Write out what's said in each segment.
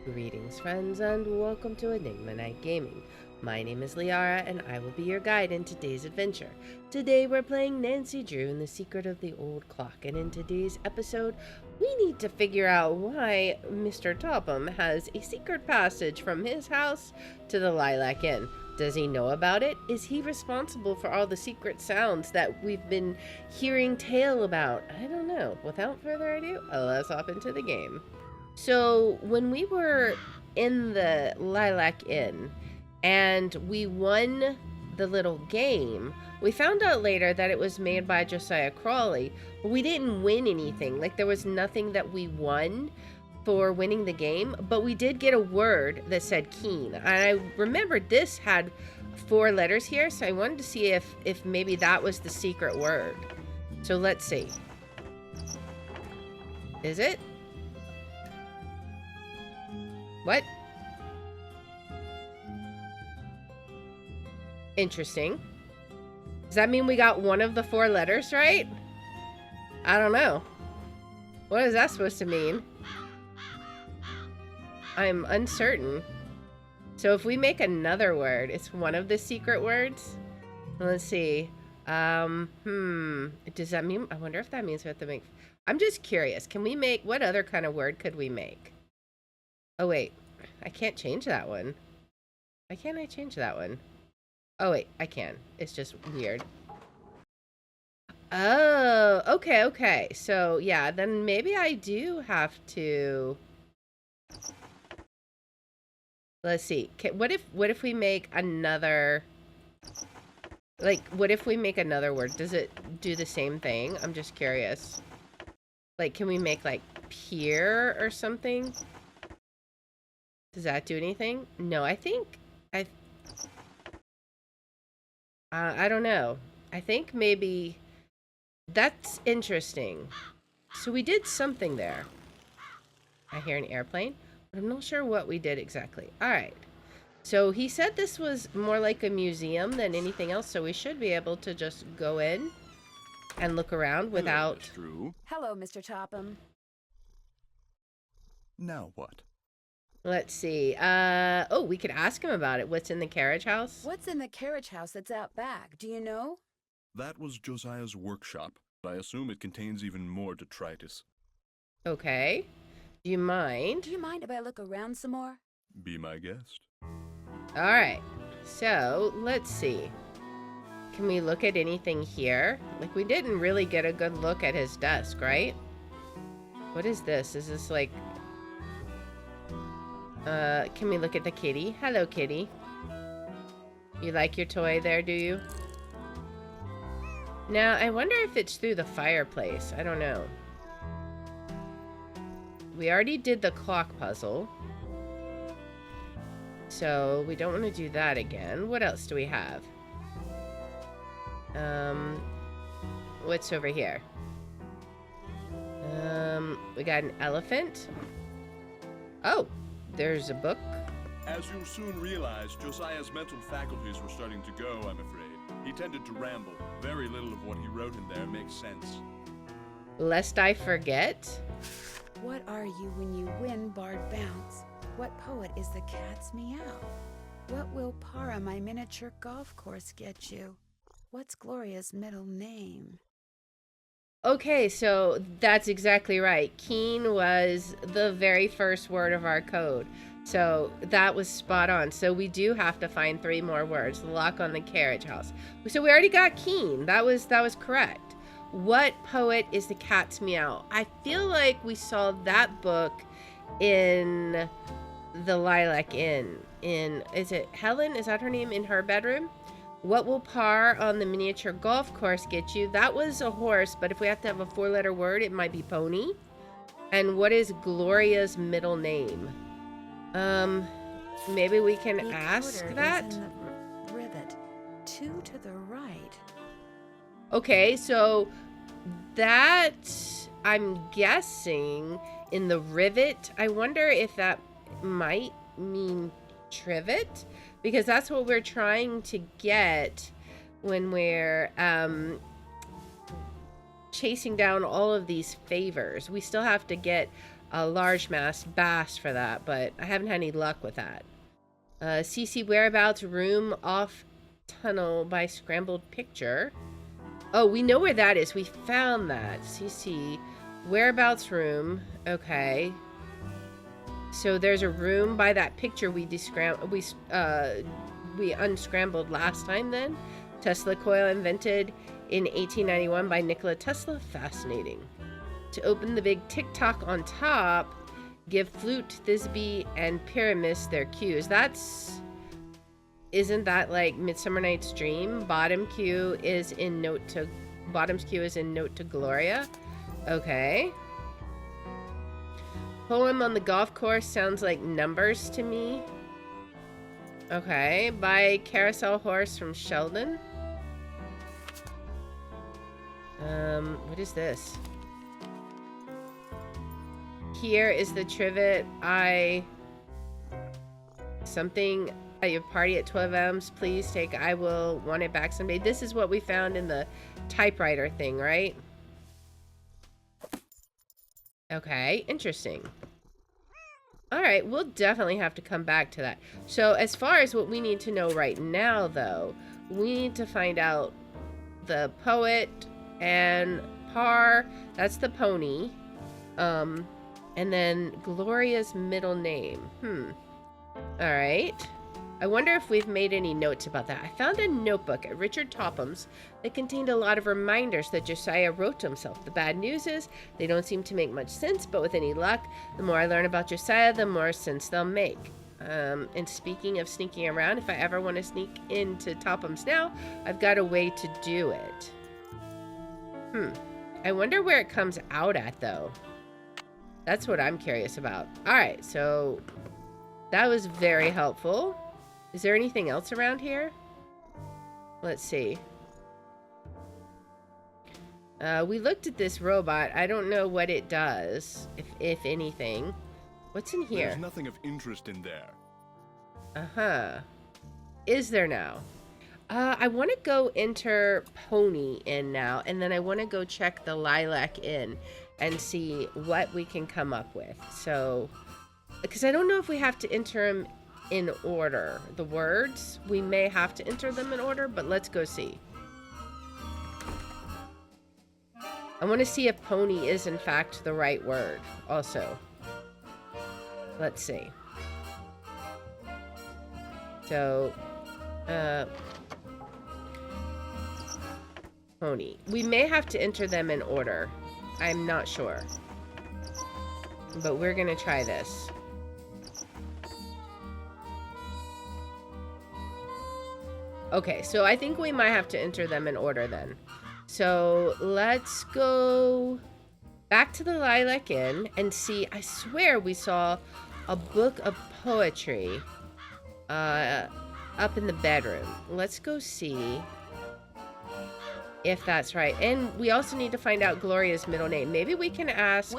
Greetings, friends, and welcome to Enigma Night Gaming. My name is Liara, and I will be your guide in today's adventure. Today, we're playing Nancy Drew in The Secret of the Old Clock, and in today's episode, we need to figure out why Mr. Topham has a secret passage from his house to the Lilac Inn. Does he know about it? Is he responsible for all the secret sounds that we've been hearing tale about? I don't know. Without further ado, let's hop into the game. So when we were in the Lilac Inn and we won the little game, we found out later that it was made by Josiah Crawley, but we didn't win anything. Like, there was nothing that we won for winning the game, but we did get a word that said keen. And I remembered this had 4 letters here, so I wanted to see if maybe that was the secret word. So let's see. Is it? What? Interesting. Does that mean we got one of the 4 letters right? I don't know. What is that supposed to mean? I'm uncertain. So if we make another word, it's one of the secret words? Let's see. Does that mean... I wonder if that means we have to make... I'm just curious. Can we make... What other kind of word could we make? Oh, wait. I can't change that one. Why can't I change that one? Oh, wait. I can. It's just weird. Oh, okay. So, yeah, then maybe I do have to... Let's see. What if we make another... Like, what if we make another word? Does it do the same thing? I'm just curious. Like, can we make, like, pier or something? Does that do anything? No, I think I don't know. I think maybe that's interesting. So we did something there. I hear an airplane, but I'm not sure what we did exactly. All right. So he said this was more like a museum than anything else, so we should be able to just go in and look around without... Hello, Miss Drew. Hello, Mr. Topham. Now what? Let's see. Oh, we could ask him about it. What's in the carriage house? What's in the carriage house that's out back? Do you know? That was Josiah's workshop. I assume it contains even more detritus. Okay. Do you mind? Do you mind if I look around some more? Be my guest. All right. So, let's see. Can we look at anything here? Like, we didn't really get a good look at his desk, right? What is this? Is this like... can we look at the kitty? Hello, kitty. You like your toy there, do you? Now, I wonder if it's through the fireplace. I don't know. We already did the clock puzzle. So, we don't want to do that again. What else do we have? What's over here? We got an elephant. Oh! There's a book. As you'll soon realize, Josiah's mental faculties were starting to go, I'm afraid. He tended to ramble. Very little of what he wrote in there makes sense. Lest I forget. What are you when you win barred bounce? What poet is the cat's meow? What will Para, my miniature golf course, get you? What's Gloria's middle name? Okay, so that's exactly right. Keen was the very first word of our code. So that was spot on. So we do have to find 3 more words. Lock on the carriage house. So we already got keen. That was correct. What poet is the cat's meow? I feel like we saw that book in the Lilac Inn. Is it Helen? Is that her name? In her bedroom? What will par on the miniature golf course get you? That was a horse, but if we have to have a 4-letter word, it might be pony. And what is Gloria's middle name? Maybe we can ask that? Is in the rivet. 2 to the right. Okay, so that, I'm guessing, in the rivet. I wonder if that might mean trivet, because that's what we're trying to get when we're chasing down all of these favors. We still have to get a largemast bass for that, but I haven't had any luck with that. CC whereabouts room off tunnel by scrambled picture. Oh, we know where that is. We found that. CC whereabouts room. Okay. So there's a room by that picture we unscrambled last time then. Tesla coil invented in 1891 by Nikola Tesla. Fascinating. To open the big tick-tock on top, give flute, Thisbe, and Pyramus their cues. Isn't that like Midsummer Night's Dream? Bottom's cue is in note to Gloria. Okay. Poem on the golf course sounds like numbers to me. Okay. By Carousel Horse from Sheldon. What is this? Here is the trivet. Your party at 12 M's. Please take. I will want it back someday. This is what we found in the typewriter thing, right? Okay, interesting. All right, we'll definitely have to come back to that. So as far as what we need to know right now, though, we need to find out the poet and Par. That's the pony. And then Gloria's middle name. All right. I wonder if we've made any notes about that. I found a notebook at Richard Topham's that contained a lot of reminders that Josiah wrote to himself. The bad news is they don't seem to make much sense, but with any luck, the more I learn about Josiah, the more sense they'll make. And speaking of sneaking around, if I ever want to sneak into Topham's now, I've got a way to do it. I wonder where it comes out at, though. That's what I'm curious about. All right, so that was very helpful. Is there anything else around here? Let's see. We looked at this robot. I don't know what it does, if anything. What's in here? There's nothing of interest in there. Uh-huh. Is there now? I want to go enter Pony in now, and then I want to go check the Lilac Inn and see what we can come up with. So, because I don't know if we have to enter them in order. The words, we may have to enter them in order, but let's go see. I want to see if pony is in fact the right word also. Let's see. So, pony. We may have to enter them in order. I'm not sure. But we're going to try this. Okay, so I think we might have to enter them in order then. So let's go back to the Lilac Inn and see. I swear we saw a book of poetry up in the bedroom. Let's go see if that's right. And we also need to find out Gloria's middle name. Maybe we can ask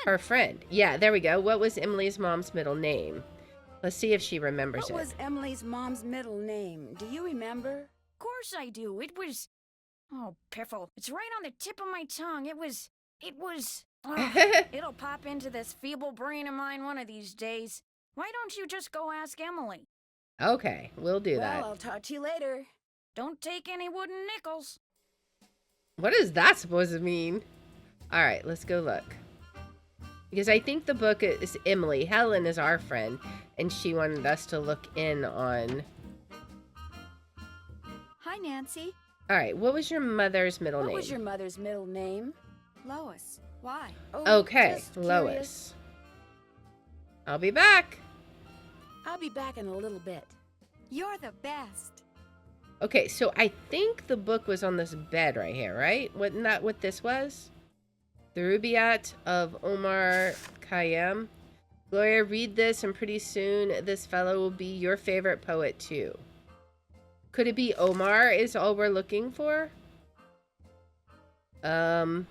her friend. Yeah, there we go. What was Emily's mom's middle name? Let's see if she remembers it. What was Emily's mom's middle name? Do you remember? Of course I do. It was... Oh, piffle. It's right on the tip of my tongue. It was... It'll pop into this feeble brain of mine one of these days. Why don't you just go ask Emily? Okay, we'll do that. Well, I'll talk to you later. Don't take any wooden nickels. What is that supposed to mean? All right, let's go look. Because I think the book is Emily. Helen is our friend, and she wanted us to look in on... Hi, Nancy. All right, what was your mother's middle name? What was your mother's middle name? Lois. Why? Oh, okay, just Lois. curious. I'll be back. I'll be back in a little bit. You're the best. Okay, so I think the book was on this bed right here, right? Wasn't that what this was? The Rubaiyat of Omar Khayyam. Gloria, read this, and pretty soon this fellow will be your favorite poet too. Could it be Omar is all we're looking for? I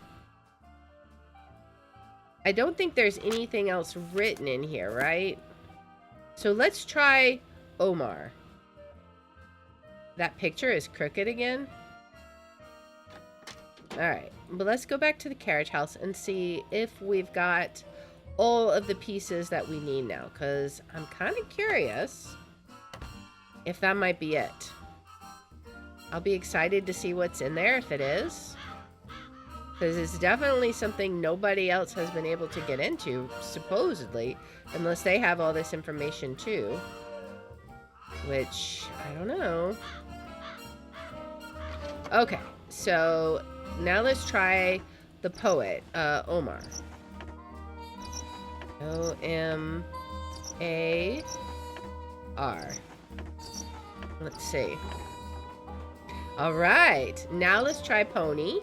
don't think there's anything else written in here, right? So let's try Omar. That picture is crooked again. All right, but let's go back to the carriage house and see if we've got all of the pieces that we need now, because I'm kind of curious if that might be it. I'll be excited to see what's in there if it is. Because it's definitely something nobody else has been able to get into, supposedly, unless they have all this information too. Which, I don't know. Okay, so now let's try the poet, Omar. O-M-A-R. Let's see. All right, now let's try Pony.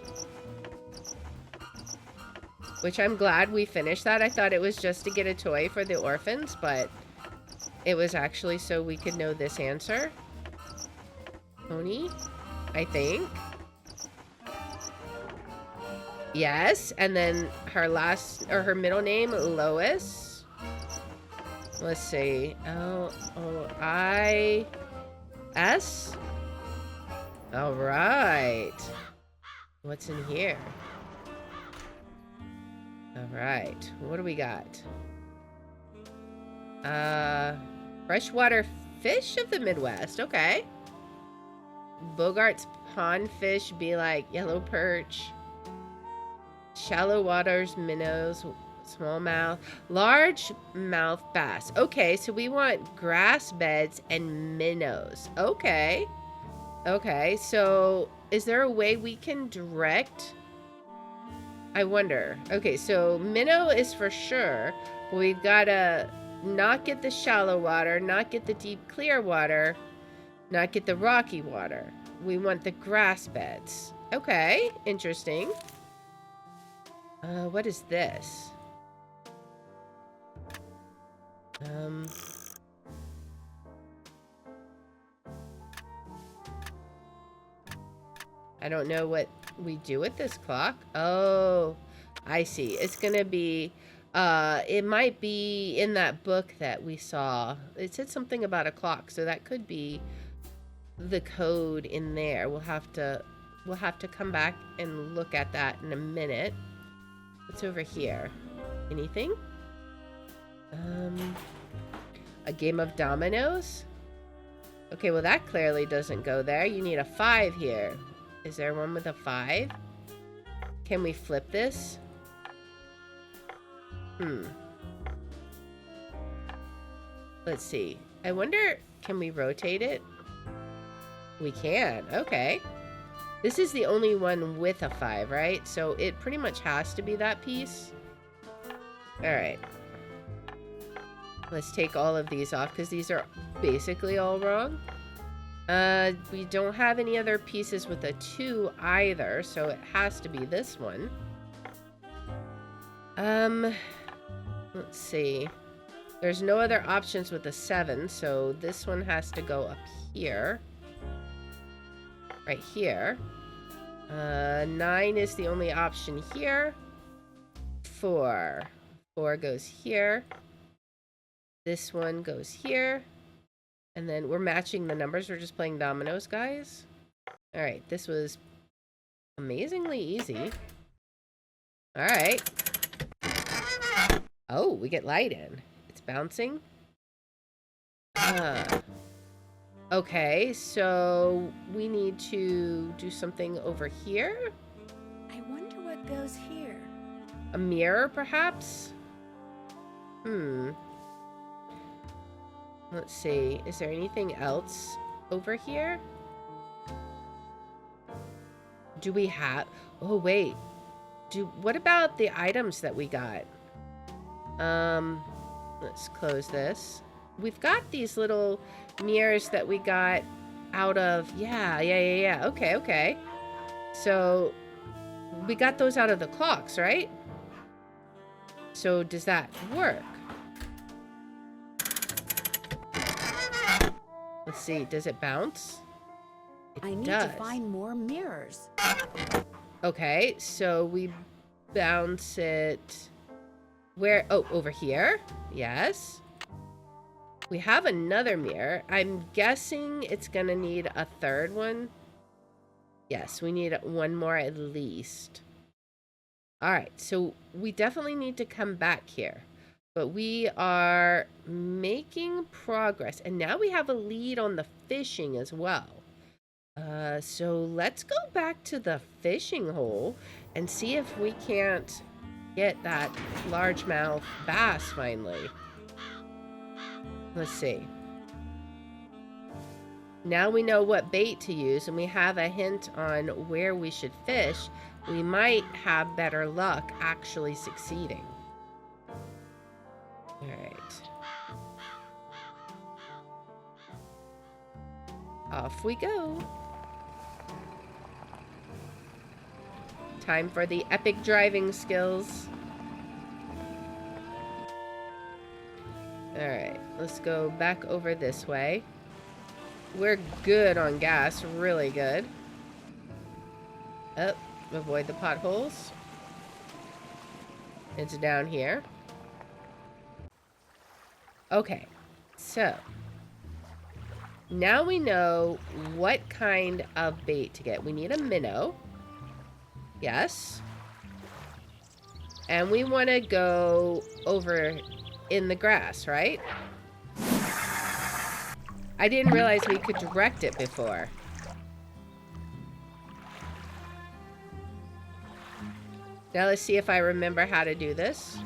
Which I'm glad we finished that. I thought it was just to get a toy for the orphans, but it was actually so we could know this answer. Pony, I think. Yes, and then her last, or her middle name, Lois. Let's see. L-O-I-S? All right. What's in here? All right. What do we got? Freshwater fish of the Midwest. Okay. Bogart's pond fish be like yellow perch. Shallow waters, minnows, smallmouth, largemouth bass. Okay, so we want grass beds and minnows. Okay. Okay, so is there a way we can direct? I wonder. Okay, so minnow is for sure. But we've got to not get the shallow water, not get the deep clear water, not get the rocky water. We want the grass beds. Okay, interesting. What is this? I don't know what we do with this clock. Oh, I see. It's gonna be, it might be in that book that we saw. It said something about a clock, so that could be the code in there. We'll have to come back and look at that in a minute. What's over here? Anything? A game of dominoes? Okay, well that clearly doesn't go there. You need a 5 here. Is there one with a 5? Can we flip this? Let's see. I wonder, can we rotate it? We can. Okay. This is the only one with a 5, right? So it pretty much has to be that piece. Alright. Let's take all of these off because these are basically all wrong. We don't have any other pieces with a 2 either, so it has to be this one. Let's see. There's no other options with a 7, so this one has to go up here. Right here. 9 is the only option here. 4. 4 goes here. This one goes here. And then we're matching the numbers. We're just playing dominoes, guys. Alright, this was amazingly easy. Alright. Oh, we get light in. It's bouncing. Okay, so we need to do something over here. I wonder what goes here. A mirror, perhaps? Let's see. Is there anything else over here? Do we have... Oh, wait. What about the items that we got? Let's close this. We've got these little mirrors that we got out of... Yeah. Okay. So, we got those out of the clocks, right? So, does that work? Let's see. Does it bounce? I need to find more mirrors. Okay, so we bounce it... Where? Oh, over here? Yes. We have another mirror. I'm guessing it's gonna need a 3rd one. Yes, we need one more at least. Alright, so we definitely need to come back here. But we are making progress. And now we have a lead on the fishing as well. So let's go back to the fishing hole and see if we can't get that largemouth bass finally. Let's see. Now we know what bait to use and we have a hint on where we should fish. We might have better luck actually succeeding. All right. Off we go. Time for the epic driving skills. All right, let's go back over this way. We're good on gas, really good. Oh, avoid the potholes. It's down here. Okay, so now we know what kind of bait to get. We need a minnow. Yes. And we want to go over in the grass, right? I didn't realize we could direct it before. Now let's see if I remember how to do this.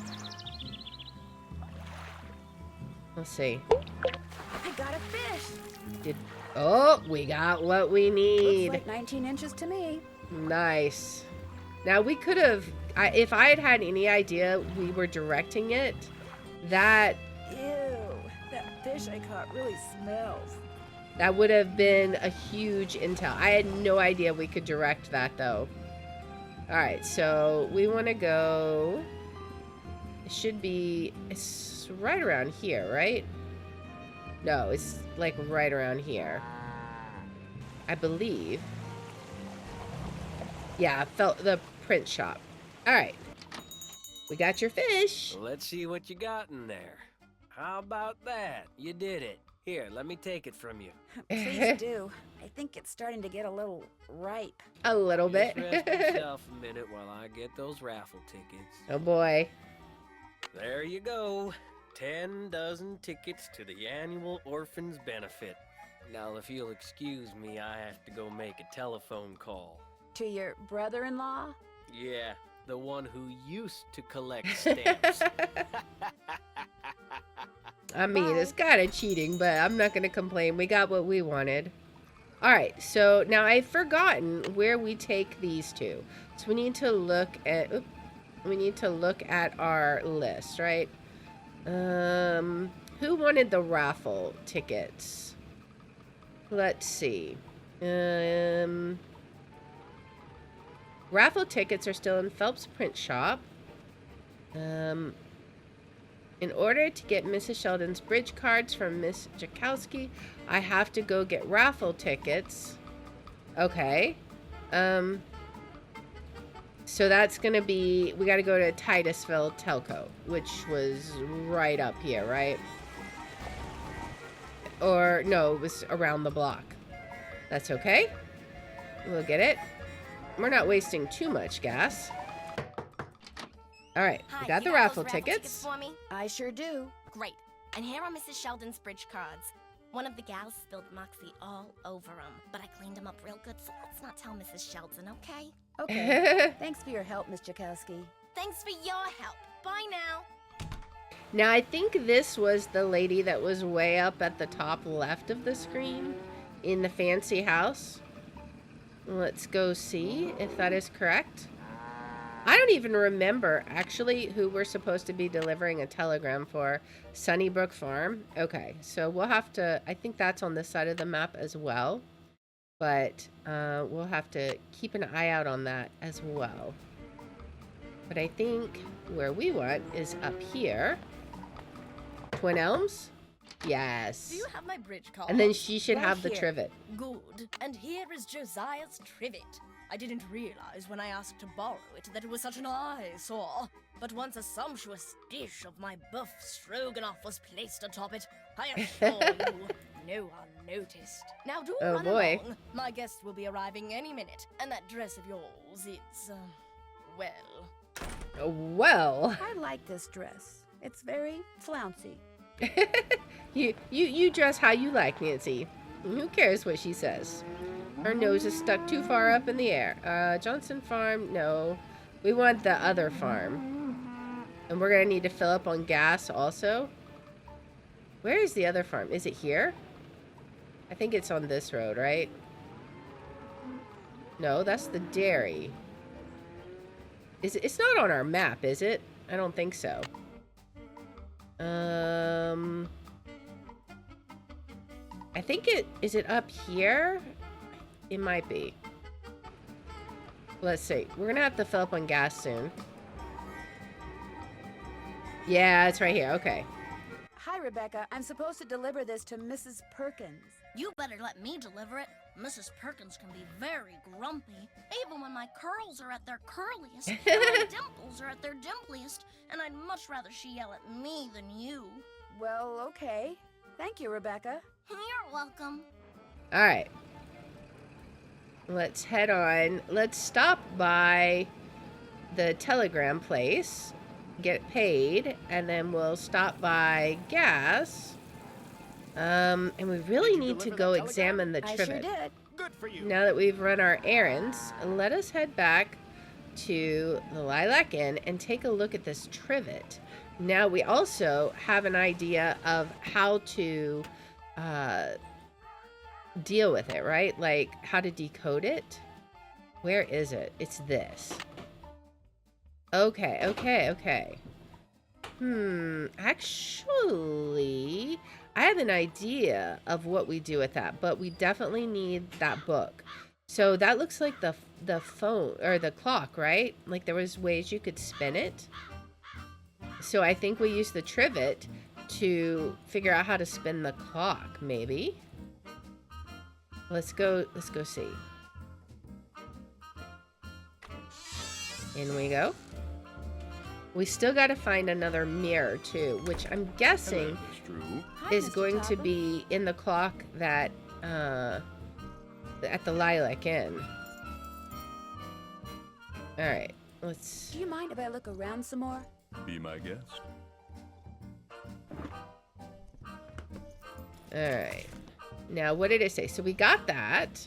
Let's see. I got a fish. Oh, we got what we need. Looks like 19 inches to me. Nice. Now we could have, if I had had any idea we were directing it, that... Ew, that fish I caught really smells. That would have been a huge intel. I had no idea we could direct that though. Alright, so we want to go... It should be... It's right around here, right? No, it's like right around here. I believe. Yeah, felt the print shop. Alright. We got your fish. Let's see what you got in there. How about that? You did it. Here, let me take it from you. Please do. I think it's starting to get a little ripe. A little Just bit. rest yourself a minute while I get those raffle tickets. Oh boy. There you go. 10 dozen tickets to the annual Orphans Benefit. Now, if you'll excuse me, I have to go make a telephone call. To your brother-in-law? Yeah, the one who used to collect stamps. I mean, it's kind of cheating, but I'm not going to complain. We got what we wanted. All right, so now I've forgotten where we take these to. So we need to look at our list, right? Who wanted the raffle tickets? Let's see. Raffle tickets are still in Phelps Print Shop. In order to get Mrs. Sheldon's bridge cards from Miss Jakowski, I have to go get raffle tickets. Okay. So that's going to be... We got to go to Titusville Telco, which was right up here, right? Or, no, it was around the block. That's okay. We'll get it. We're not wasting too much gas. All right, we got the raffle tickets. For me? I sure do. Great. And here are Mrs. Sheldon's bridge cards. One of the gals spilled Moxie all over them, but I cleaned them up real good, so let's not tell Mrs. Sheldon, okay? Okay. Thanks for your help, Miss Jakowski. Thanks for your help. Bye now. Now, I think this was the lady that was way up at the top left of the screen in the fancy house. Let's go see if that is correct. I don't even remember, actually, who we're supposed to be delivering a telegram for. Sunnybrook Farm? Okay, so we'll have to... I think that's on this side of the map as well. But we'll have to keep an eye out on that as well. But I think where we want is up here. Twin Elms? Yes. Do you have my bridge card? And then she should Right have the here. trivet. Good. And here is Josiah's trivet. I didn't realize when I asked to borrow it that it was such an eyesore. But once a sumptuous dish of my buff stroganoff was placed atop it, I assure you, no one noticed. Now do Oh, run boy. along. My guest will be arriving any minute, and that dress of yours, it's, well... Well, I like this dress. It's very flouncy. You dress how you like, Nancy. Who cares what she says? Her nose is stuck too far up in the air. Johnson Farm, no. We want the other farm. And we're gonna need to fill up on gas also. Where is the other farm? Is it here? I think it's on this road, right? No, that's the dairy. It's not on our map, is it? I don't think so. I think is it up here? It might be. Let's see. We're gonna have to fill up on gas soon. Yeah, it's right here. Okay. Hi, Rebecca. I'm supposed to deliver this to Mrs. Perkins. You better let me deliver it. Mrs. Perkins can be very grumpy, even when my curls are at their curliest, and my dimples are at their dimpliest, and I'd much rather she yell at me than you. Well, okay. Thank you, Rebecca. You're welcome. All right. Let's head on. Let's stop by the telegram place, get paid, and then we'll stop by gas. And we really need to go examine the trivet. I sure did. Good for you. Now that we've run our errands, let us head back to the Lilac Inn and take a look at this trivet. Now we also have an idea of how to deal with it, right? Like how to decode it. Where is it? It's this. Okay. Actually, I have an idea of what we do with that, but we definitely need that book. So that looks like the phone or the clock, right? Like there was ways you could spin it. So I think we use the trivet to figure out how to spin the clock, maybe. Let's go see. In we go. We still got to find another mirror too, which I'm guessing is going to be in the clock that at the Lilac Inn. All right, let's. Do you mind if I look around some more? Be my guest. All right. Now, what did it say? So we got that.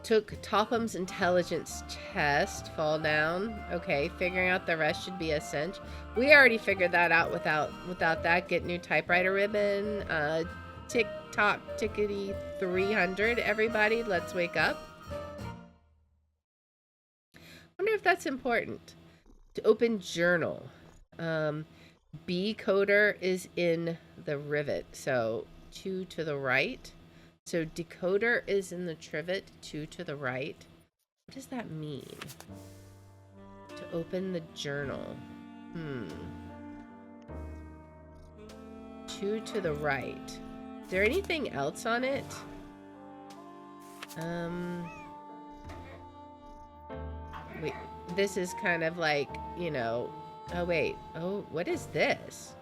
Took Topham's intelligence test. Fall down. Okay, figuring out the rest should be a cinch. We already figured that out without that. Get new typewriter ribbon. Tick tock tickety 300. Everybody, let's wake up. Wonder if that's important. To open journal. B coder is in the rivet, so 2 to the right. So decoder is in the trivet, 2 to the right. What does that mean? To open the journal. 2 to the right. Is there anything else on it? Wait, this is kind of like, you know, oh wait, oh, what is this?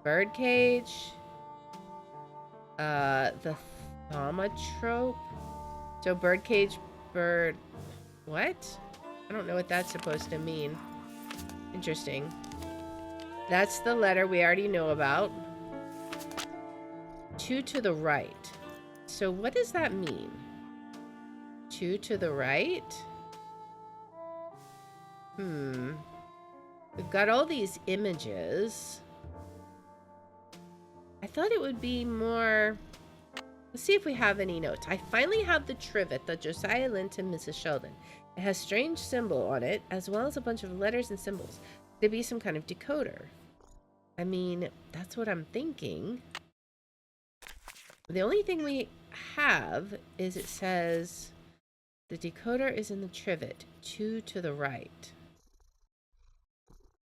Birdcage? The thaumatrope? So birdcage, bird, what? I don't know what that's supposed to mean. Interesting. That's the letter we already know about. 2 to the right. So what does that mean? 2 to the right? We've got all these images. I thought it would be more... Let's see if we have any notes. I finally have the trivet, the Josiah Lint and Mrs. Sheldon. It has strange symbol on it, as well as a bunch of letters and symbols. Could be some kind of decoder. I mean, that's what I'm thinking. The only thing we have is it says the decoder is in the trivet, 2 to the right.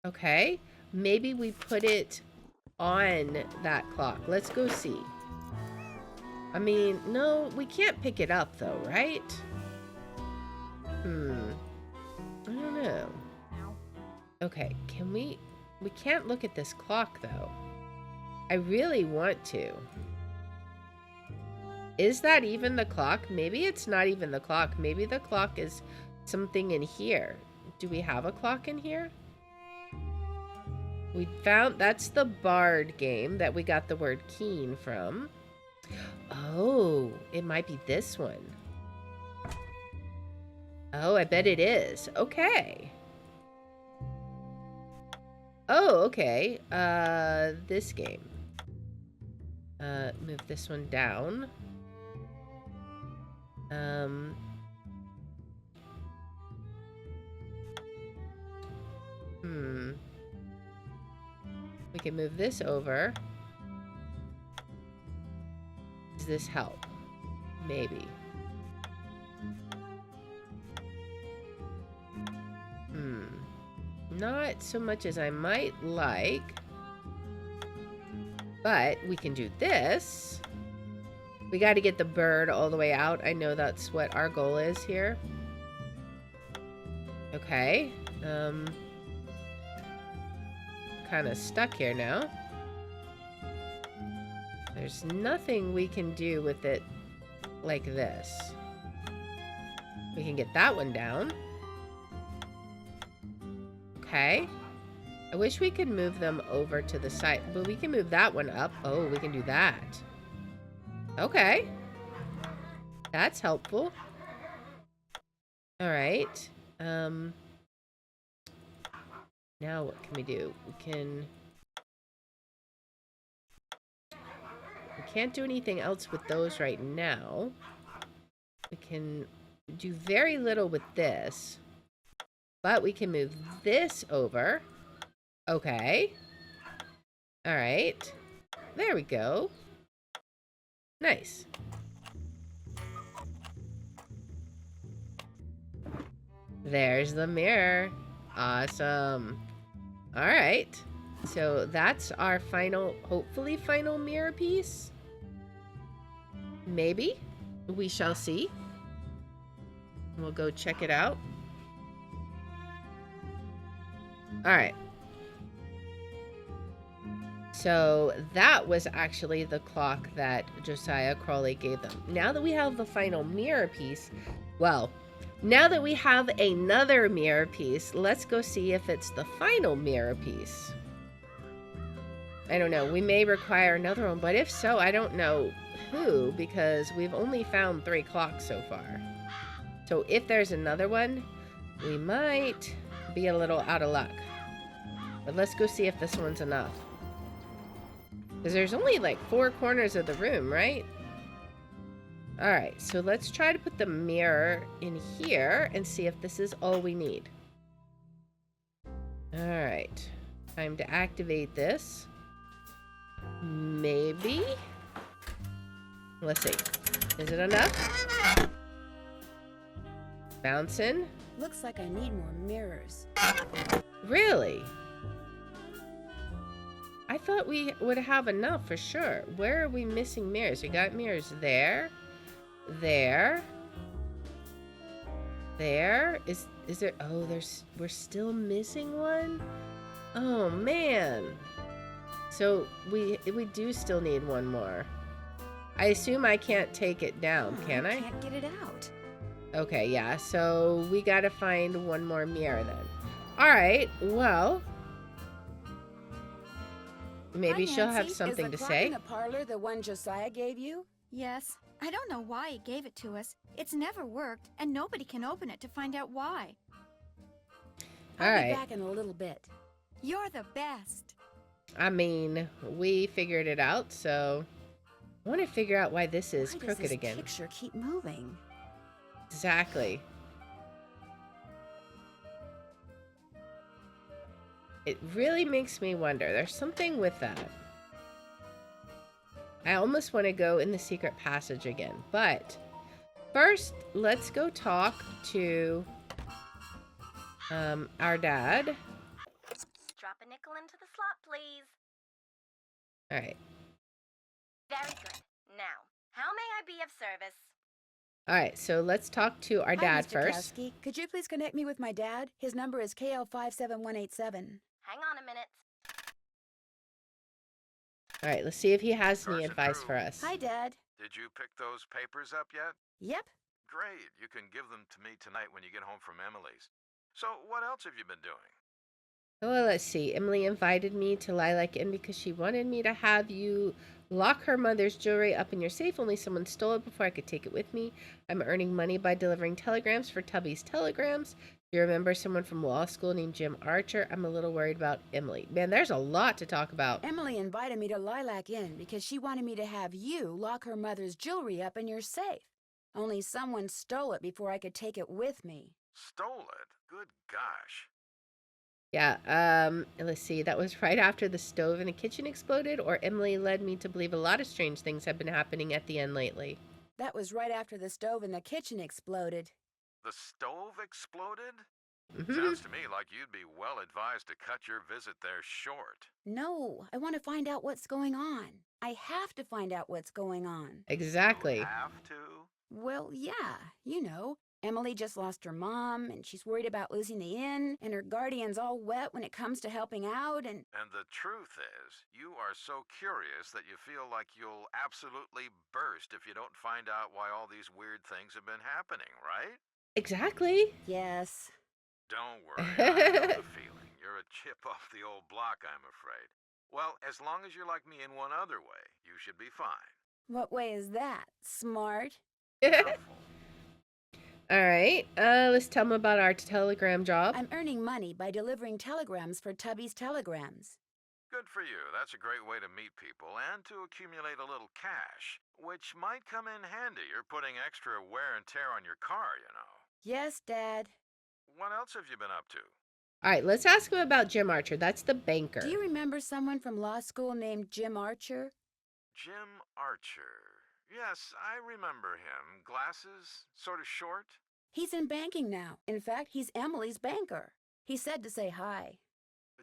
Okay, maybe we put it on that clock. Let's go see. I mean, no, we can't pick it up though, right? I don't know. Okay, can we can't look at this clock though. I really want to. Is that even the clock? Maybe it's not even the clock. Maybe the clock is something in here. Do we have a clock in here? We found, that's the Bard game that we got the word keen from. Oh, it might be this one. Oh, I bet it is. Okay. Oh, okay. This game. Move this one down. We can move this over. Does this help? Maybe. Not so much as I might like. But we can do this. We got to get the bird all the way out. I know that's what our goal is here. Okay. Kind of stuck here now. There's nothing we can do with it like this. We can get that one down. Okay. I wish we could move them over to the side, but we can move that one up. Oh, we can do that. Okay. That's helpful. All right. Now what can we do? We can't do anything else with those right now. We can do very little with this, but we can move this over. Okay. All right. There we go. Nice. There's the mirror. Awesome. All right. So that's our final, hopefully final mirror piece. Maybe. We shall see. We'll go check it out. All right. So that was actually the clock that Josiah Crawley gave them. Now that we have the final mirror piece, well, now that we have another mirror piece, let's go see if it's the final mirror piece. I don't know. We may require another one, but if so, I don't know who, because we've only found 3 clocks so far. So if there's another one, we might be a little out of luck. But let's go see if this one's enough. Because there's only like 4 corners of the room, right? Alright, so let's try to put the mirror in here and see if this is all we need. Alright, time to activate this. Maybe? Let's see. Is it enough? Bouncing? Looks like I need more mirrors. Really? I thought we would have enough for sure. Where are we missing mirrors? We got mirrors there. There. There. Is there? Oh, we're still missing one? Oh, man. So we do still need one more. I assume I can't take it down, can I? Can't get it out. Okay, yeah. So we gotta find one more mirror then. All right. Well, maybe Hi, she'll have Nancy. something to Is the clock say. in the parlor the one Josiah gave you? Yes. I don't know why he gave it to us. It's never worked, and nobody can open it to find out why. All I'll right. be back in a little bit. You're the best. I mean, we figured it out, so I want to figure out why this is Why does crooked this again. picture keep moving? Exactly. It really makes me wonder. There's something with that. I almost want to go in the secret passage again, but first, let's go talk to our dad. Drop a nickel into the slot, please. All right. Very good. Now, how may I be of service? All right, so let's talk to our Hi, dad Mr. first. Kowski. Could you please connect me with my dad? His number is KL57187. Hang on a minute. All right, let's see if he has any advice for us. Hi, Dad. Did you pick those papers up yet? Yep. Great. You can give them to me tonight when you get home from Emily's. So, what else have you been doing? Well, let's see. Emily invited me to Lilac Inn because she wanted me to have you lock her mother's jewelry up in your safe. Only someone stole it before I could take it with me. I'm earning money by delivering telegrams for Tubby's Telegrams. Do you remember someone from law school named Jim Archer? I'm a little worried about Emily. Man, there's a lot to talk about. Emily invited me to Lilac Inn because she wanted me to have you lock her mother's jewelry up in your safe. Only someone stole it before I could take it with me. Stole it? Good gosh. Yeah, let's see. That was right after the stove in the kitchen exploded, or Emily led me to believe a lot of strange things have been happening at the inn lately. That was right after the stove in the kitchen exploded. The stove exploded? Mm-hmm. Sounds to me like you'd be well advised to cut your visit there short. No, I want to find out what's going on. I have to find out what's going on. Exactly. You have to? Well, yeah, you know. Emily just lost her mom, and she's worried about losing the inn, and her guardian's all wet when it comes to helping out, and... And the truth is, you are so curious that you feel like you'll absolutely burst if you don't find out why all these weird things have been happening, right? Exactly. Yes. Don't worry, I know the feeling. You're a chip off the old block, I'm afraid. Well, as long as you're like me in one other way, you should be fine. What way is that? Smart? Careful. All right, let's tell them about our telegram job. I'm earning money by delivering telegrams for Tubby's Telegrams. Good for you. That's a great way to meet people and to accumulate a little cash, which might come in handy. You're putting extra wear and tear on your car, you know. Yes, Dad. What else have you been up to? All right, let's ask him about Jim Archer. That's the banker. Do you remember someone from law school named Jim Archer? Jim Archer. Yes, I remember him. Glasses, sort of short. He's in banking now. In fact, he's Emily's banker. He said to say hi.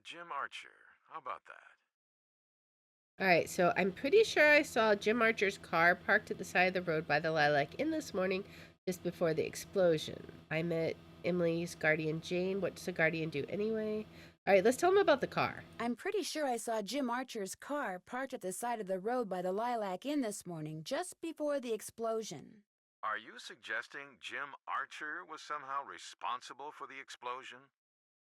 Jim Archer. How about that? All right, so I'm pretty sure I saw Jim Archer's car parked at the side of the road by the Lilac Inn this morning, just before the explosion. I met Emily's guardian, Jane. What does a guardian do anyway? All right, let's tell him about the car. I'm pretty sure I saw Jim Archer's car parked at the side of the road by the Lilac Inn this morning, just before the explosion. Are you suggesting Jim Archer was somehow responsible for the explosion?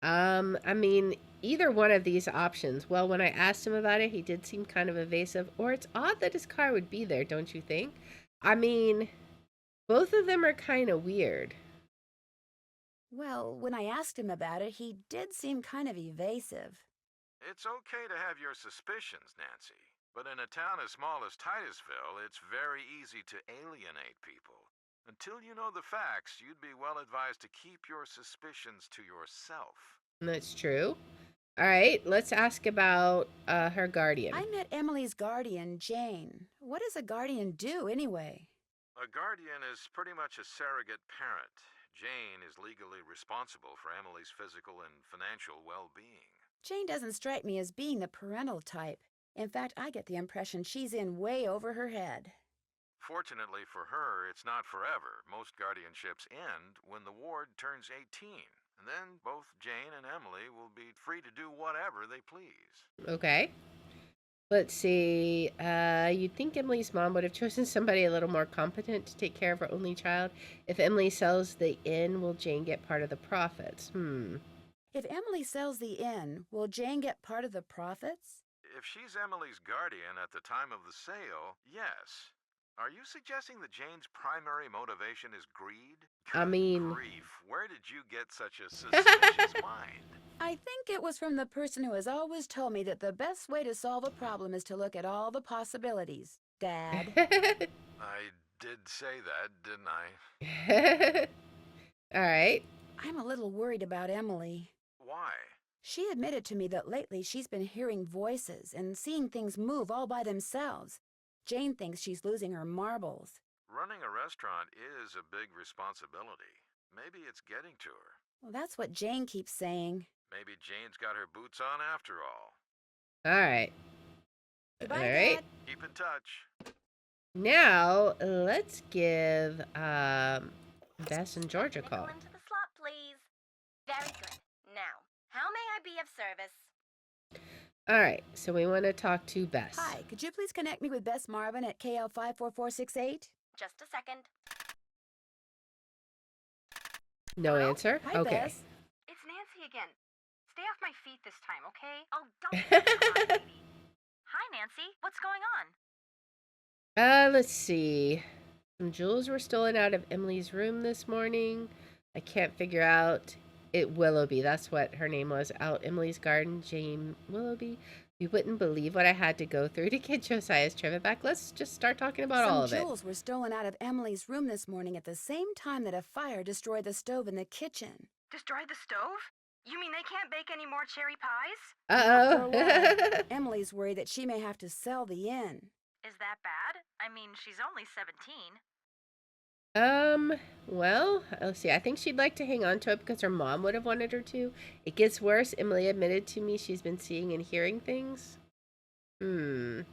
I mean, either one of these options. Well, when I asked him about it, he did seem kind of evasive, or it's odd that his car would be there, don't you think? I mean, both of them are kind of weird. Well, when I asked him about it, he did seem kind of evasive. It's okay to have your suspicions, Nancy. But in a town as small as Titusville, it's very easy to alienate people. Until you know the facts, you'd be well advised to keep your suspicions to yourself. That's true. All right, let's ask about her guardian. I met Emily's guardian, Jane. What does a guardian do, anyway? A guardian is pretty much a surrogate parent. Jane is legally responsible for Emily's physical and financial well-being. Jane doesn't strike me as being the parental type. In fact, I get the impression she's in way over her head. Fortunately for her, it's not forever. Most guardianships end when the ward turns 18. And then both Jane and Emily will be free to do whatever they please. Okay. Let's see. You'd think Emily's mom would have chosen somebody a little more competent to take care of her only child. If Emily sells the inn, will Jane get part of the profits? If Emily sells the inn, will Jane get part of the profits? If she's Emily's guardian at the time of the sale, yes. Are you suggesting that Jane's primary motivation is greed? I mean... Grief, where did you get such a suspicious mind? I think it was from the person who has always told me that the best way to solve a problem is to look at all the possibilities, Dad. I did say that, didn't I? All right. I'm a little worried about Emily. Why? She admitted to me that lately she's been hearing voices and seeing things move all by themselves. Jane thinks she's losing her marbles. Running a restaurant is a big responsibility. Maybe it's getting to her. Well, that's what Jane keeps saying. Maybe Jane's got her boots on after all. All right. Goodbye, all right. Dad. Keep in touch. Now, let's give Bess and George a call. Nickel into the slot, please. Very good. Now, how may I be of service? All right, so we want to talk to Bess. Hi, could you please connect me with Bess Marvin at KL 54468? Just a second. No answer? Hi, okay. Bess. It's Nancy again. Stay off my feet this time, okay? Oh, don't be a crybaby. Hi, Nancy. What's going on? Let's see. Some jewels were stolen out of Emily's room this morning. I can't figure out Willoughby. That's what her name was. Out Emily's garden, Jane Willoughby. You wouldn't believe what I had to go through to get Josiah's trivia back. Let's just start talking about all of it. Some jewels were stolen out of Emily's room this morning at the same time that a fire destroyed the stove in the kitchen. Destroyed the stove? You mean they can't bake any more cherry pies? For a while. Uh-oh. Emily's worried that she may have to sell the inn. Is that bad? I mean, she's only 17. Well, let's see. I think she'd like to hang on to it because her mom would have wanted her to. It gets worse. Emily admitted to me she's been seeing and hearing things. Well,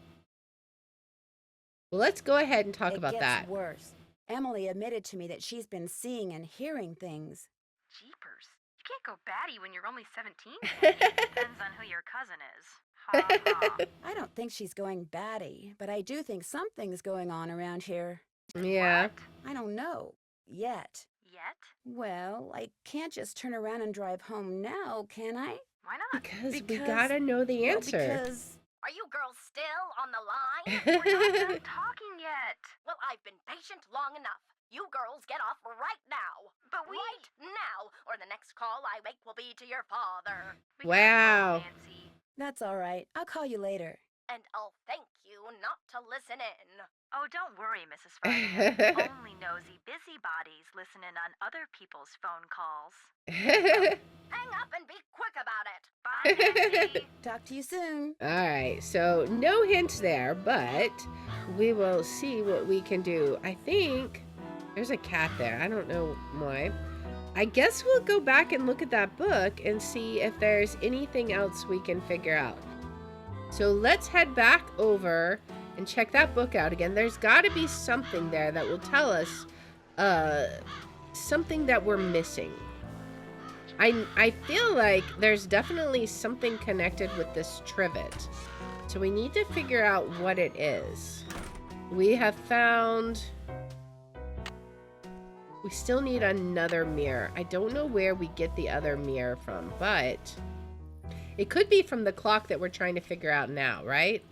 let's go ahead and talk about that. It gets worse. Emily admitted to me that she's been seeing and hearing things. Jeepers. You can't go batty when you're only 17. Depends on who your cousin is. Ha ha. I don't think she's going batty, but I do think something's going on around here. Yeah. What? I don't know. Yet. Yet? Well, I can't just turn around and drive home now, can I? Why not? Because we gotta know the answer. Because Are you girls still on the line? We're not done talking yet. Well, I've been patient long enough. You girls get off right now. But we... Right now, or the next call I make will be to your father. we Wow. gotta go, Nancy. that's all right. I'll call you later. And I'll thank you not to listen in. Oh, don't worry, Mrs. Farthington. Only nosy busybodies listen in on other people's phone calls. Hang up and be quick about it. Bye, Nancy. Talk to you soon. All right, so no hints there, but we will see what we can do. I think there's a cat there. I don't know why. I guess we'll go back and look at that book and see if there's anything else we can figure out. So let's head back over and check that book out again. There's got to be something there that will tell us something that we're missing. I feel like there's definitely something connected with this trivet. So we need to figure out what it is. We have found... We still need another mirror. I don't know where we get the other mirror from, but it could be from the clock that we're trying to figure out now, right?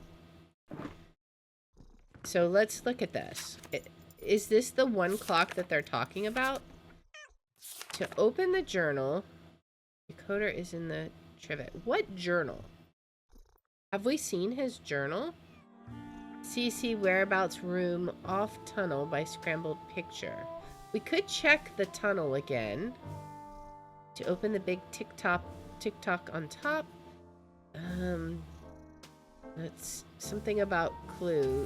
So let's look at this. Is this the one clock that they're talking about? To open the journal, decoder is in the trivet. What journal? Have we seen his journal? CC whereabouts room off tunnel by scrambled picture. We could check the tunnel again to open the big tick-tock on top. That's something about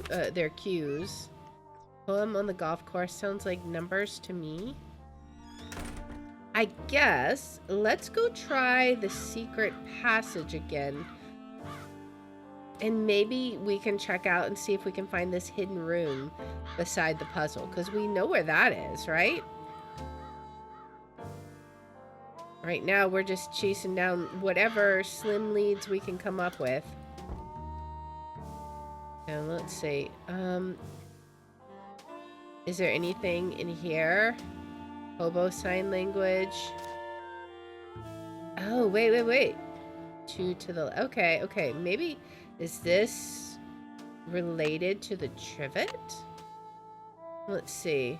their cues. Poem on the golf course sounds like numbers to me. I guess let's go try the secret passage again. And maybe we can check out and see if we can find this hidden room beside the puzzle. Because we know where that is, right? Right now, we're just chasing down whatever slim leads we can come up with. And let's see. Is there anything in here? Hobo sign language. Oh, wait. Two to the... Okay. Maybe... Is this related to the trivet? Let's see.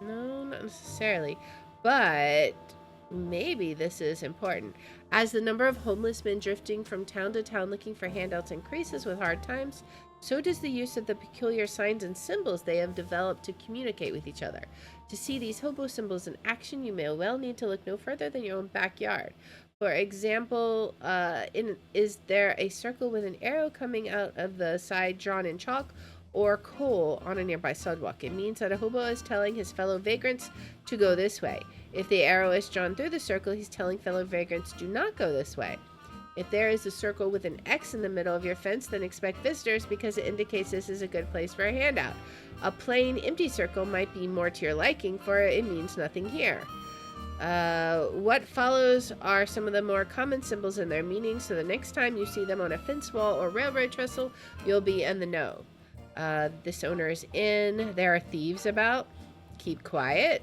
No, not necessarily. But maybe this is important. As the number of homeless men drifting from town to town looking for handouts increases with hard times, so does the use of the peculiar signs and symbols they have developed to communicate with each other. To see these hobo symbols in action, you may well need to look no further than your own backyard. For example, is there a circle with an arrow coming out of the side drawn in chalk or coal on a nearby sidewalk? It means that a hobo is telling his fellow vagrants to go this way. If the arrow is drawn through the circle, he's telling fellow vagrants do not go this way. If there is a circle with an X in the middle of your fence, then expect visitors because it indicates this is a good place for a handout. A plain, empty circle might be more to your liking, for it means nothing here. What follows are some of the more common symbols and their meanings, so the next time you see them on a fence wall or railroad trestle, you'll be in the know. This owner is in. There are thieves about. Keep quiet.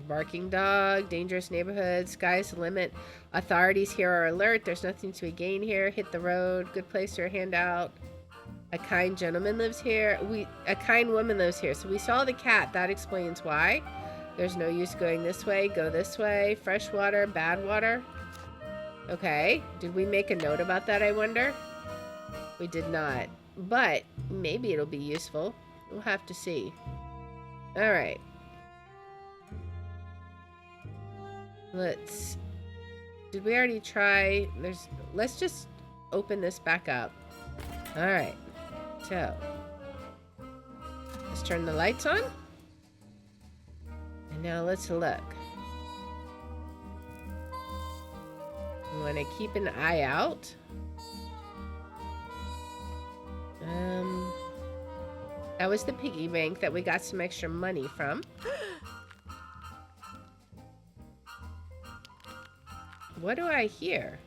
Barking dog. Dangerous neighborhood. Sky's the limit. Authorities here are alert. There's nothing to be gained here. Hit the road. Good place for a handout. A kind gentleman lives here. A kind woman lives here. So we saw the cat. That explains why. There's no use going this way. Go this way. Fresh water, bad water. Okay. Did we make a note about that, I wonder? We did not. But maybe it'll be useful. We'll have to see. Alright. Did we already try? Let's just open this back up. Alright. So. Let's turn the lights on. And now let's look. We want to keep an eye out. That was the piggy bank that we got some extra money from. What do I hear?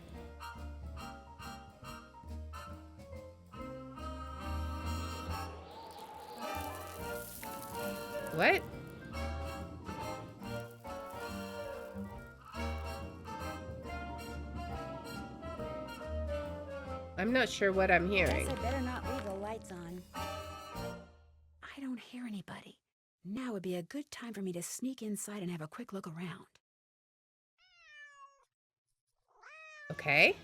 What? I'm not sure what I'm hearing. Guess I better not leave the lights on. I don't hear anybody. Now would be a good time for me to sneak inside and have a quick look around. Okay.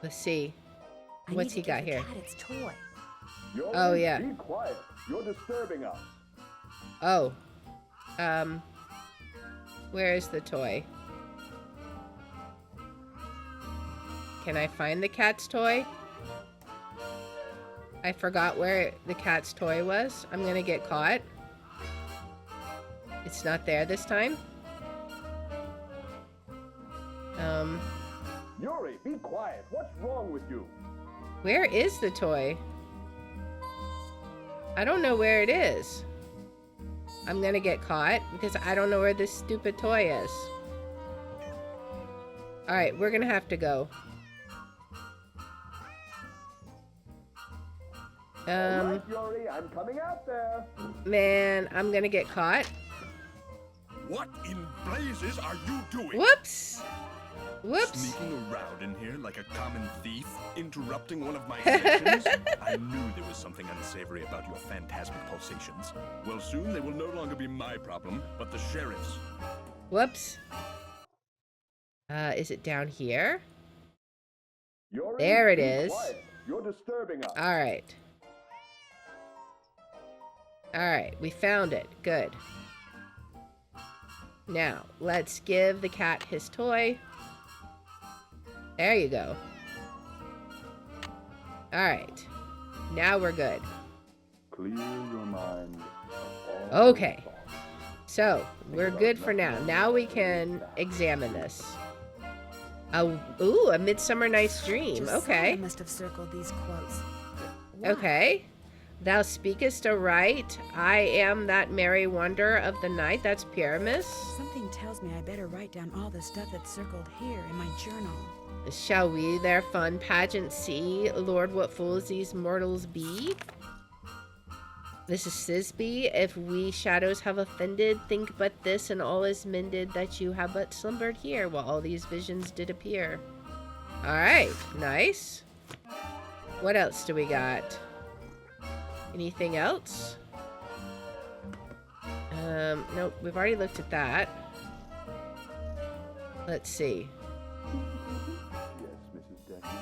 Let's see. What's he got here? Its toy. Oh, yeah. Be quiet. You're disturbing us. Oh. Where is the toy? Can I find the cat's toy? I forgot where the cat's toy was. I'm gonna get caught. It's not there this time. Yuri, be quiet. What's wrong with you? Where is the toy? I don't know where it is. I'm gonna get caught because I don't know where this stupid toy is. Alright, we're gonna have to go. Alright, Yuri, I'm coming out there. Man, I'm gonna get caught. What in blazes are you doing? Whoops! Whoops! Sneaking around in here like a common thief, interrupting one of my sessions? I knew there was something unsavory about your phantasmic pulsations. Well, soon they will no longer be my problem, but the sheriff's. Whoops. Is it down here? Yuri, there it be is. quiet. You're disturbing us. Alright. Alright, we found it. Good. Now, let's give the cat his toy. There you go. Alright. Now we're good. Clear your mind. Okay. So, we're good for now. Now we can examine this. Ooh, A Midsummer Night's Dream. Okay. I must have circled these quotes. Okay. Thou speakest aright. I am that merry wonder of the night. That's Pyramus. Something tells me I better write down all the stuff that's circled here in my journal. Shall we their fun pageant see? Lord, what fools these mortals be? This is Sisby. If we shadows have offended, think but this, and all is mended, that you have but slumbered here, while all these visions did appear. Alright, nice. What else do we got? Anything else? Nope, we've already looked at that. Let's see. Yes, Mrs. Deckman.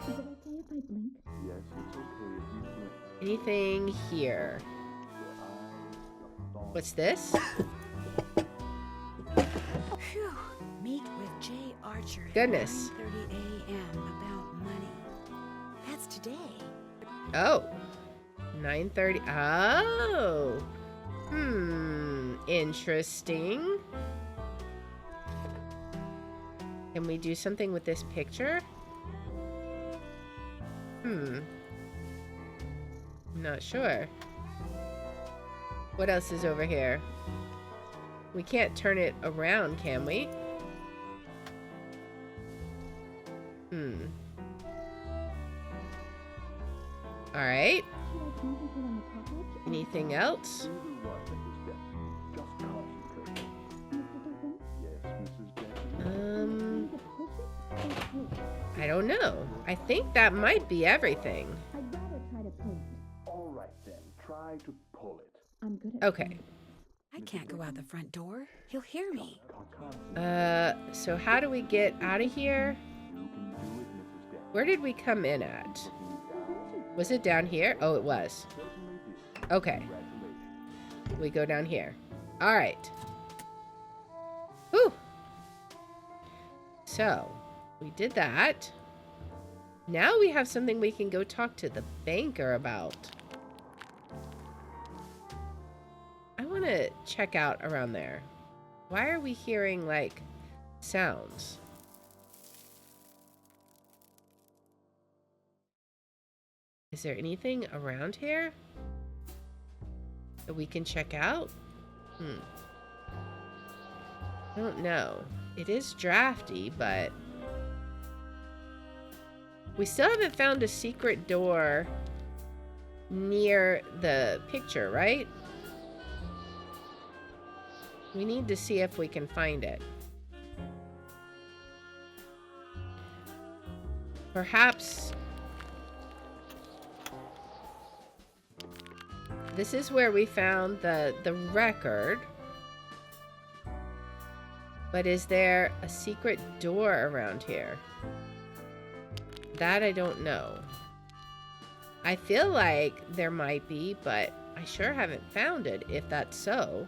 Is it okay if I blink? Yes, it's okay if you blink. Anything here? What's this? Phew. Meet with J. Archer at Goodness. 9:30 a.m. about money. That's today. Oh. 9:30. Oh. Interesting. Can we do something with this picture? I'm not sure. What else is over here? We can't turn it around, can we? Alright. Anything else? I don't know. I think that might be everything. I'd rather try to paint. All right then, try to pull it. I'm good at Okay. I can't go out the front door. He'll hear me. So how do we get out of here? Where did we come in at? Was it down here? Oh, it was. Okay. We go down here. All right. Whew. So, we did that. Now we have something we can go talk to the banker about. I want to check out around there. Why are we hearing, like, sounds? Is there anything around here that we can check out? I don't know. It is drafty, but we still haven't found a secret door near the picture, right? We need to see if we can find it. Perhaps this is where we found the record. But is there a secret door around here? That I don't know. I feel like there might be, but I sure haven't found it if that's so.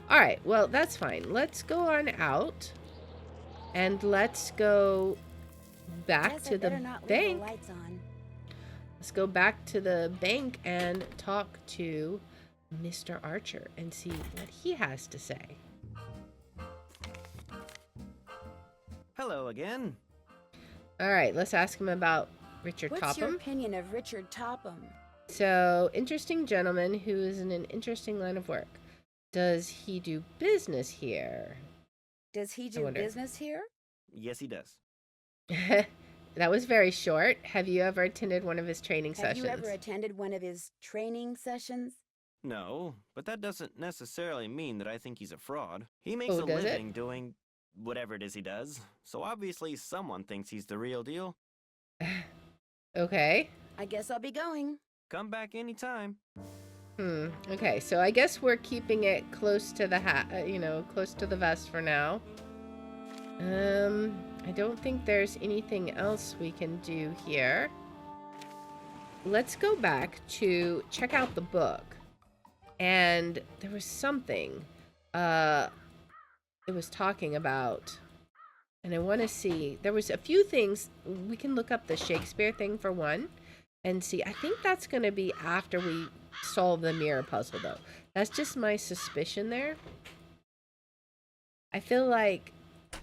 Alright, well, that's fine. Let's go on out. And let's go back to the bank. Let's go back to the bank and talk to Mr. Archer and see what he has to say. Hello again. Alright, let's ask him about Richard Topham. What's your opinion of Richard Topham? So, interesting gentleman who is in an interesting line of work. Does he do business here? Does he do business here? Yes, he does. That was very short. Have you ever attended one of his training sessions? Have you ever attended one of his training sessions? No, but that doesn't necessarily mean that I think he's a fraud. He makes a living doing whatever it is he does, so obviously someone thinks he's the real deal. Okay. I guess I'll be going. Come back anytime. Okay, so I guess we're keeping it close to the close to the vest for now. I don't think there's anything else we can do here. Let's go back to check out the book. And there was something it was talking about, and I want to see, there was a few things. We can look up the Shakespeare thing for one and see. I think that's going to be after we solve the mirror puzzle, though. That's just my suspicion there. I feel like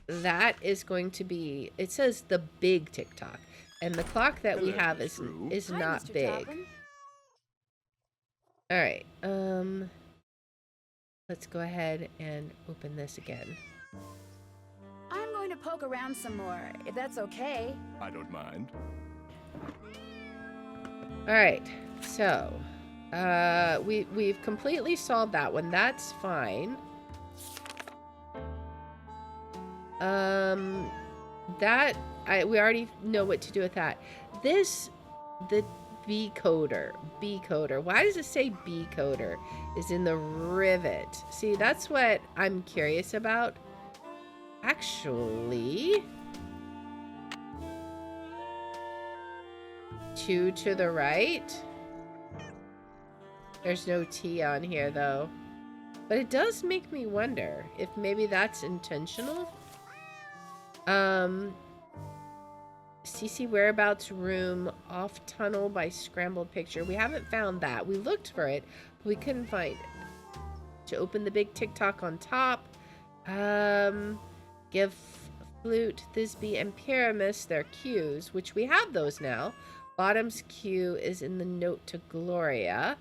that is going to be, it says the big TikTok, and the clock that we have is not big. All right, let's go ahead and open this again. I'm going to poke around some more, if that's okay. I don't mind. All right, so we've completely solved that one. That's fine. We already know what to do with that. The B coder. Why does it say B coder is in the rivet? See, that's what I'm curious about. Actually, 2 to the right. There's no T on here though. But it does make me wonder if maybe that's intentional. CC whereabouts room off tunnel by scrambled picture. We haven't found that. We looked for it, but we couldn't find it. To open the big TikTok on top. Give Flute, Thisbe, and Pyramus their cues, which we have those now. Bottom's cue is in the note to Gloria.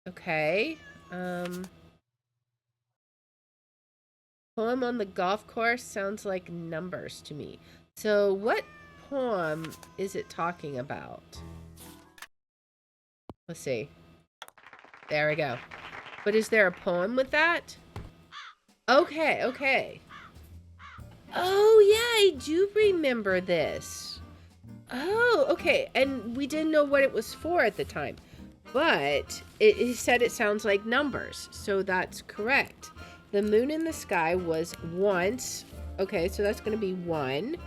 Okay. Poem on the golf course sounds like numbers to me. So what poem is it talking about? Let's see. There we go. But is there a poem with that? Okay, okay. Oh yeah, I do remember this. Oh, okay. And we didn't know what it was for at the time. But it said it sounds like numbers. So that's correct. The moon in the sky was once. Okay, so that's going to be 1.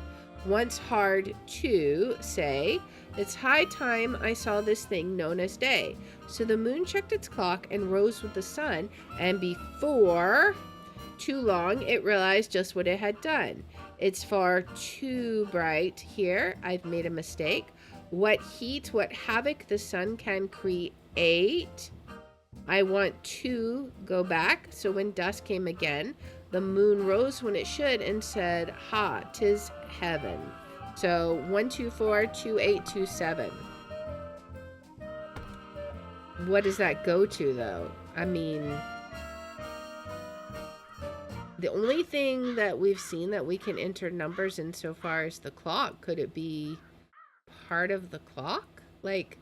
Once hard 2, say. It's high time I saw this thing known as day. So the moon checked its clock and rose with the sun. And before too long, it realized just what it had done. It's far too bright here. I've made a mistake. What heat, what havoc the sun can create. I want to go back. So when dusk came again, the moon rose when it should and said, ha, 'tis heaven. So 1, 2, 4, 2, 8, 2, 7. What does that go to though? I mean, the only thing that we've seen that we can enter numbers in so far is the clock. Could it be part of the clock? Like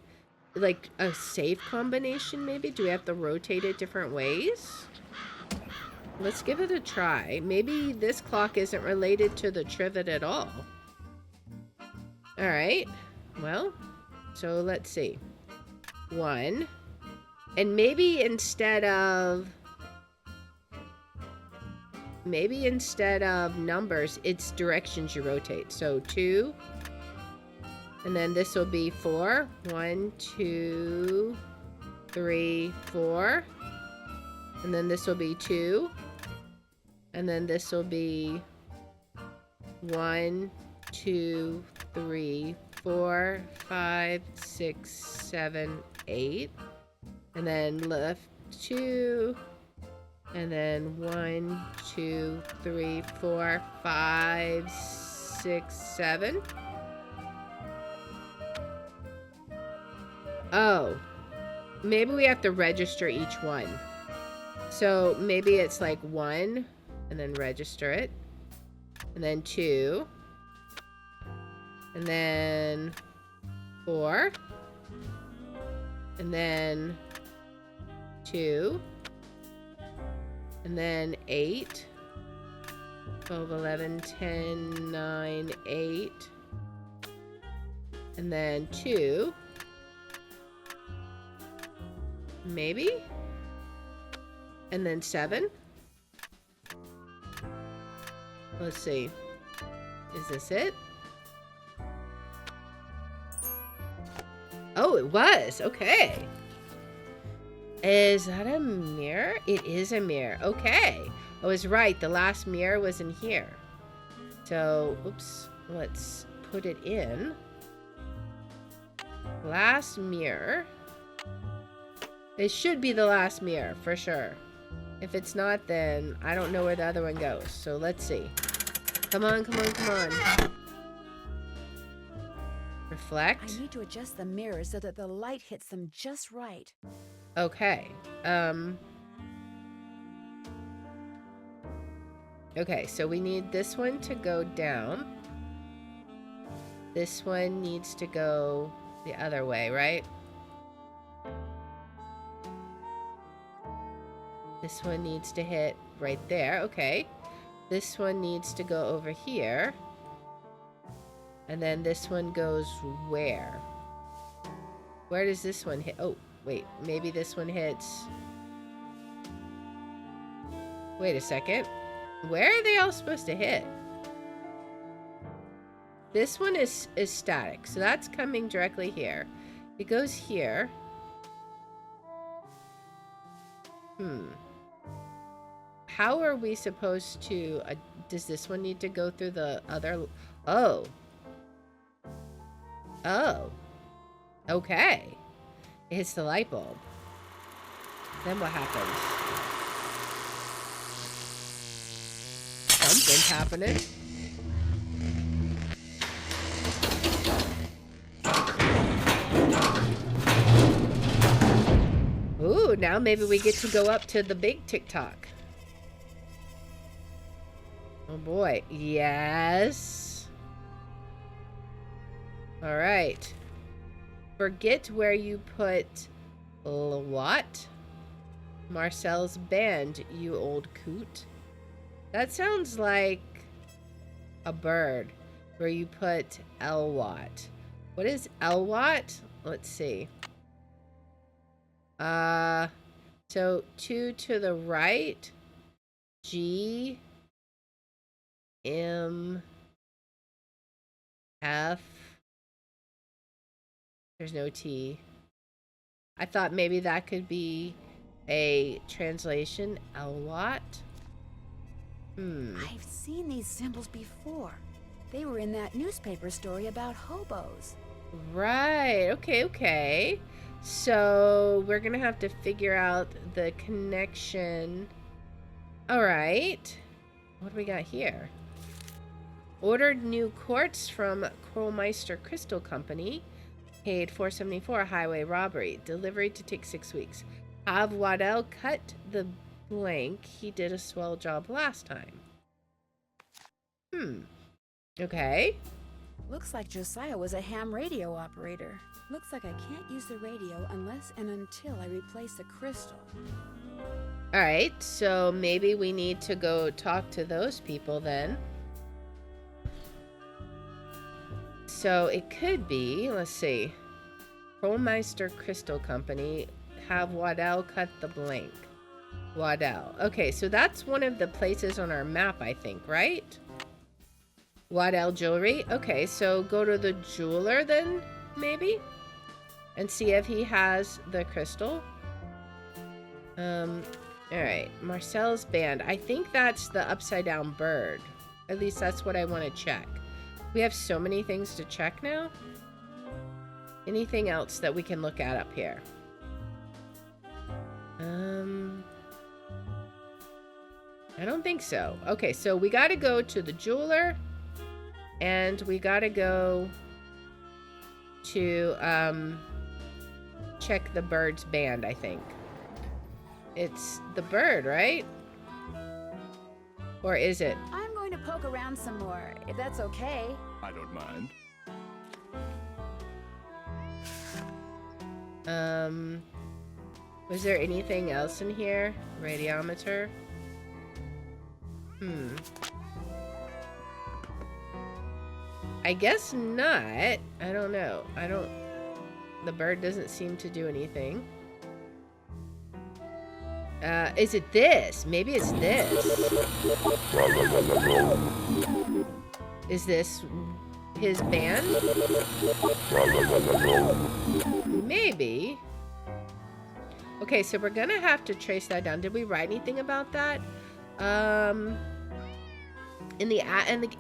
a safe combination maybe? Do we have to rotate it different ways? Let's give it a try. Maybe this clock isn't related to the trivet at all. Alright. Well, so let's see. 1. And maybe instead of numbers, it's directions you rotate. So 2. And then this will be 4. 1, 2, 3, 4. And then this will be 2. And then this will be 1, 2, 3, 4, 5, 6, 7, 8. And then left 2. And then 1, 2, 3, 4, 5, 6, 7. Oh, maybe we have to register each one. So maybe it's like 1 and then register it. And then 2. And then 4. And then 2. And then 8. 12, 11, 10, 9, 8. And then 2. Maybe? And then 7. Let's see. Is this it? Oh, it was. Okay. Is that a mirror? It is a mirror. Okay. I was right. The last mirror was in here. So, oops. Let's put it in. Last mirror. It should be the last mirror, for sure. If it's not, then I don't know where the other one goes. So let's see. Come on, come on, come on. Reflect. I need to adjust the mirror so that the light hits them just right. Okay. Okay, so we need this one to go down. This one needs to go the other way, right? This one needs to hit right there. Okay. This one needs to go over here. And then this one goes where? Where does this one hit? Oh, wait. Maybe this one hits... Wait a second. Where are they all supposed to hit? This one is static. So that's coming directly here. It goes here. How are we supposed to... does this one need to go through the other... Oh. Oh. Okay. It hits the light bulb. Then what happens? Something's happening. Ooh, now maybe we get to go up to the big TikTok. Oh boy. Yes. All right. Forget where you put what? Marcel's band, you old coot. That sounds like a bird. Where you put Elwatt. What is Elwatt? Let's see. So 2 to the right. G. M. F. There's no T. I thought maybe that could be a translation. Elwatt. I've seen these symbols before. They were in that newspaper story about hobos. Right. Okay, okay. So we're gonna have to figure out the connection. All right. What do we got here? Ordered new quartz from Krollmeister Crystal Company. Paid $4.74 highway robbery. Delivery to take 6 weeks. Have Waddell cut the blank. He did a swell job last time. Okay. Looks like Josiah was a ham radio operator. Looks like I can't use the radio unless and until I replace the crystal. All right, so maybe we need to go talk to those people then. So it could be, let's see, Krollmeister Crystal Company, have Waddell cut the blank. Waddell. Okay, so that's one of the places on our map, I think, right? Waddell Jewelry. Okay, so go to the jeweler then, maybe? And see if he has the crystal. Alright, Marcel's band. I think that's the upside down bird. At least that's what I want to check. We have so many things to check now. Anything else that we can look at up here? I don't think so. Okay, so we got to go to the jeweler. And we got to go to check the bird's band, I think. It's the bird, right? Or is it? I'm going to poke around some more, if that's okay. I don't mind. Was there anything else in here? Radiometer? I guess not. I don't know. The bird doesn't seem to do anything. Is it this? Maybe it's this. Is this his band? Maybe. Okay, so we're gonna have to trace that down. Did we write anything about that? In the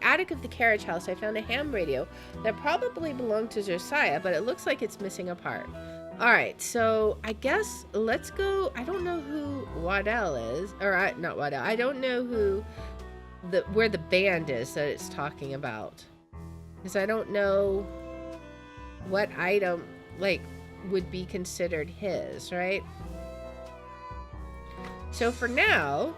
attic of the carriage house, I found a ham radio that probably belonged to Josiah, but it looks like it's missing a part. All right, so I guess let's go. I don't know who Waddell is, or not Waddell. I don't know who where the band is that it's talking about, because I don't know what item would be considered his, right? So for now,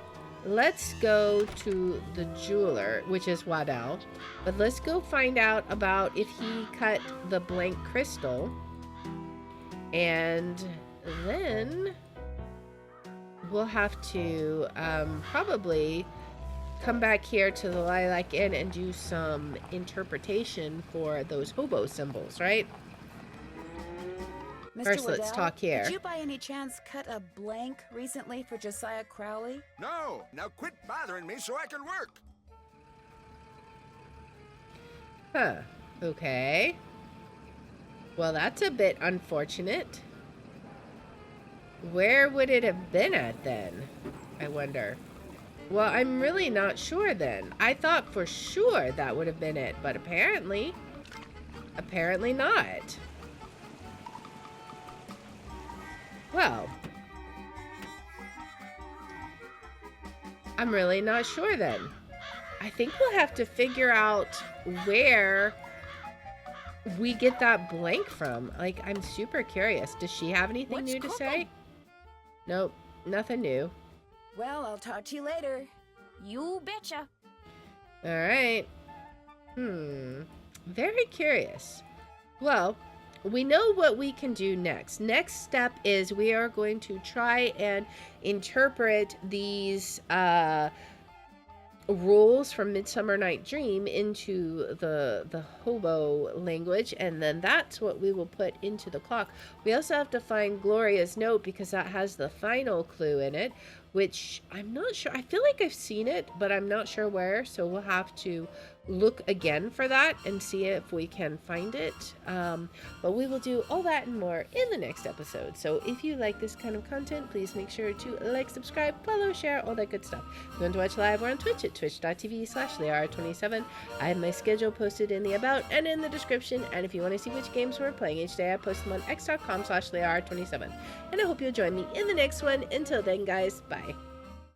let's go to the jeweler, which is Waddell, but let's go find out about if he cut the blank crystal, and then we'll have to probably come back here to the Lilac Inn and do some interpretation for those hobo symbols, right? Mr. First, Waddell, let's talk here. Did you by any chance cut a blank recently for Josiah Crowley? No! Now quit bothering me so I can work! Huh. Okay. Well, that's a bit unfortunate. Where would it have been at then? I wonder. Well, I'm really not sure then. I thought for sure that would have been it, but apparently not. Well, I'm really not sure then. I think we'll have to figure out where we get that blank from. I'm super curious. Does she have anything new to say? Nope, nothing new. Well, I'll talk to you later. You betcha. All right. Very curious. Well, we know what we can do next. Next step is we are going to try and interpret these rules from Midsummer Night Dream into the hobo language, and then that's what we will put into the clock. We also have to find Gloria's note because that has the final clue in it, which I'm not sure. I feel like I've seen it, but I'm not sure where, so we'll have to look again for that and see if we can find it. But we will do all that and more in the next episode. So if you like this kind of content, please make sure to like, subscribe, follow, share, all that good stuff. If you want to watch live, we're on Twitch at twitch.tv/Liara27. I have my schedule posted in the about and in the description. And if you want to see which games we're playing each day, I post them on x.com/Liara27. And I hope you'll join me in the next one. Until then, guys, bye.